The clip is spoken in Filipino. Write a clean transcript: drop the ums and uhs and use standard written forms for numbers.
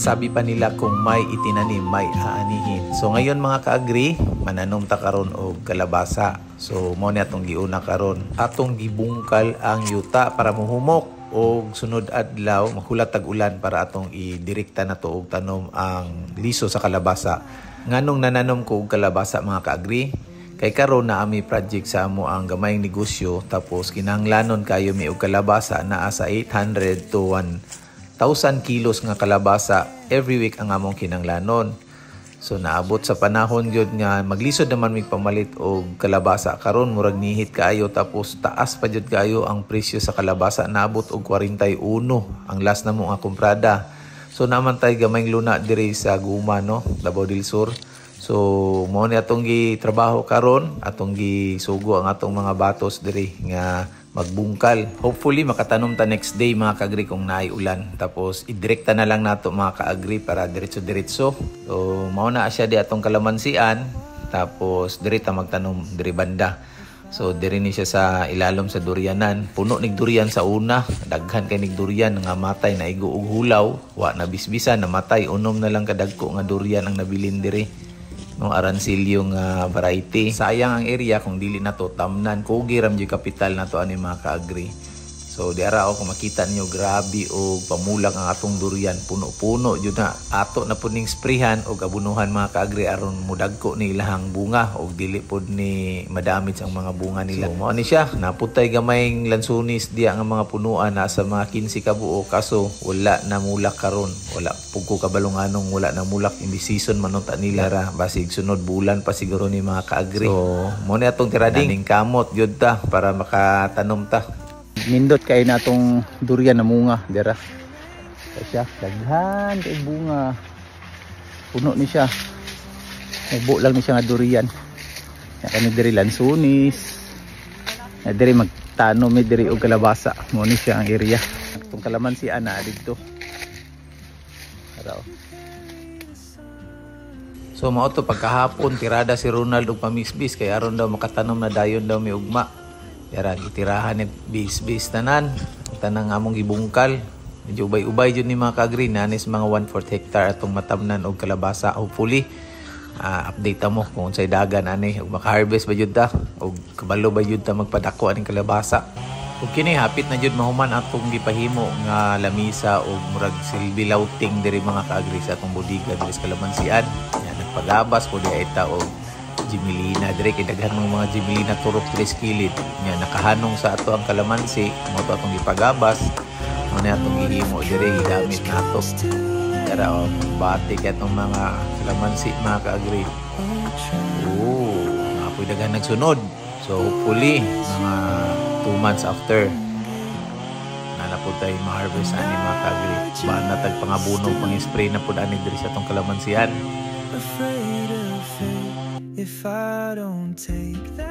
Sabi pa nila kung may itinanim, may aanihin. So ngayon mga kaagri, mananom ta karon og kalabasa. So mo ni atong giuna karon. Atong gibungkal ang yuta para muhumok og sunod adlaw mahulat tag ulan para atong idirekta na to og tanom ang liso sa kalabasa. Nganong nananom ko og kalabasa mga kaagri? Kay karon na ami project sa amo ang gamayng negosyo tapos kinahanglanon kayo mi og kalabasa naa sa 800 to 1,000 kilos nga kalabasa every week ang among kinahanglanon. So naabot sa panahon gyud nga maglisod naman mig pamalit og kalabasa karon murag nihit kaayo tapos taas pa jud kaayo ang presyo sa kalabasa naabot og 41 ang last namo nga kumprada. So naman tay gamayng luna diri sa Guma no, Davao del Sur. So mo ni atong gitrabaho karon, atong gisugo ang atong mga batos diri nga magbungkal. Hopefully makatanom ta next day mga kaagri kung naay ulan. Tapos idirekta na lang nato mga kaagri para diretso-diretso. So mao na siya di atong kalamansian. Tapos diri ta magtanom diri banda. So diri ni siya sa ilalom sa durianan. Puno nig durian sa una, daghan kay nig durian nga matay na igo og hulaw, wa na bisbisan namatay unom na lang kadagko nga durian ang nabilin diri. No aransilyo nga variety. Sayang ang area kung dili na to tamnan. Kugi ram di kapital na to ani mga kaagri. So di ara ako makita niyo grabe og pamulang ang atong durian. Puno-puno jud na. Ato na pud ning sprayhan og abunuhan mga kaagri aron mudagko ni ilahang bunga og dili pud ni madamage ang mga bunga nila. So mao ni siya. Naputay gamayng lansunis diya nga mga punuan na sa mga 15 ka buo kaso wala na mulak karon. Wala pug ko kabalunganong wala na mulak in the season manunta nila ra basig sunod bulan pa siguro ni mga kaagri. So mo ni atong tirading ning kamot jud ta para makatanom ta. Nindot kay natong durian na munga dira. Siya daghan kay bunga. Puno ni siya. Nagbo lang ni siya nga durian. Ya kani diri lansunis. Ya diri magtanom mi diri og kalabasa. Mo ni siya ang area. Itong kalamansi ana didto. Araw. So mao to pagkahapon tirada si Ronald og pamisbis kay aron daw makatanom na dayon daw mi ugma. Yara gitirahan ni bis tanan. Tanang among gibungkal. Medyo ubay-ubay jud ni mga kaagri nanis mga 1/4 hectare atong matamnan og kalabasa. Hopefully update mo kung unsay dagan ani ug maka-harvest ba jud ta og kabalo ba jud ta magpadako aning kalabasa. Ug kini hapit na jud mahuman atong gipahimo nga lamisa og murag silbi lauting diri mga kaagri sa atong bodega diri sa Kalamansian. Yan nagpagabas pud ita og Jimelina dire kay daghan mga Jimelina turok 3 kilid nya nakahanong sa ato ang kalamansi mo to atong ipagabas mo na atong gihimo dire gigamit nato para bati kay atong mga kalamansi mga kaagri. Apoy daghan nagsunod. So hopefully mga 2 months after na po tayo ma-harvest ani mga kaagri. Ba na tag pangabunong pang-spray na pud ani dire sa atong kalamansian. If I don't take that